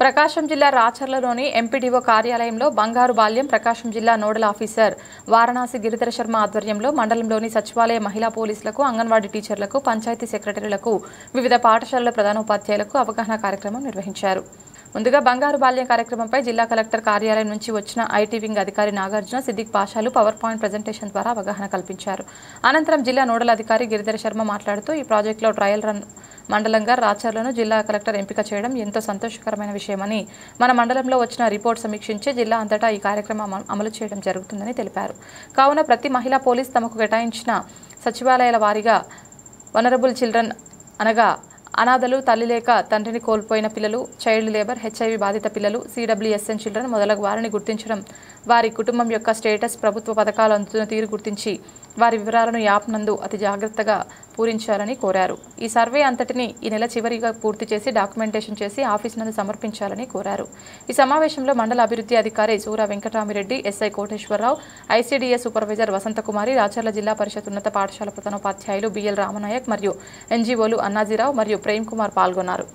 ప్రకాశం జిల్లా రాచర్లలోని ఎంపీడీఓ కార్యాలయంలో బంగారు బాల్యం ప్రకాశం జిల్లా నోడల్ ఆఫీసర్ వారణాసి గిరిధర శర్మ ఆధ్వర్యంలో మండలంలోని సచివాలయ మహిళా పోలీసులకు, అంగన్వాడీ టీచర్లకు, పంచాయతీ సెక్రటరీలకు, వివిధ పాఠశాలల ప్రధానోపాధ్యాయులకు అవగాహన కార్యక్రమం నిర్వహించారు. ముందుగా బంగారు బాల్యం కార్యక్రమంపై జిల్లా కలెక్టర్ కార్యాలయం నుంచి వచ్చిన ఐటీ వింగ్ అధికారి నాగార్జున, సిద్దిక్ పాషాలు పవర్ పాయింట్ ప్రజెంటేషన్ ద్వారా అవగాహన కల్పించారు. అనంతరం జిల్లా నోడల్ అధికారి గిరిధర శర్మ మాట్లాడుతూ ఈ ప్రాజెక్టులో ట్రయల్ రన్ మండలంగా రాచర్లను జిల్లా కలెక్టర్ ఎంపిక చేయడం ఎంతో సంతోషకరమైన విషయమని, మన మండలంలో వచ్చిన రిపోర్ట్ సమీక్షించి జిల్లా అంతటా ఈ కార్యక్రమం అమలు చేయడం జరుగుతుందని తెలిపారు. కావున ప్రతి మహిళా పోలీస్ తమకు కేటాయించిన సచివాలయాల వారీగా వనరబుల్ చిల్డ్రన్ అనగా అనాథలు, తల్లి లేక తండ్రిని కోల్పోయిన పిల్లలు, చైల్డ్ లేబర్, హెచ్ఐవి బాధిత పిల్లలు, సిడబ్ల్యూఎస్ఎన్ చిల్డ్రన్ మొదలగు వారిని గుర్తించడం, వారి కుటుంబం యొక్క స్టేటస్, ప్రభుత్వ పథకాలు అందుతున్న తీరు గుర్తించి వారి వివరాలను యాప్ నందు అతి జాగ్రత్తగా పూరించాలని కోరారు. ఈ సర్వే అంతటిని ఈ నెల చివరిగా పూర్తి చేసి డాక్యుమెంటేషన్ చేసి ఆఫీస్ నందు సమర్పించాలని కోరారు. ఈ సమావేశంలో మండల అభివృద్ధి అధికారి Sura Venkataramireddy, SI Koteswararao, ICDS supervisor Vasanthakumari, Racherla Zilla Parishad ఉన్నత పాఠశాల ప్రధానోపాధ్యాయులు బిఎల్ రామనాయక్ మరియు ఎన్జీఓలు అన్నాజీరావు మరియు ప్రేమ్ కుమార్ పాల్గొన్నారు.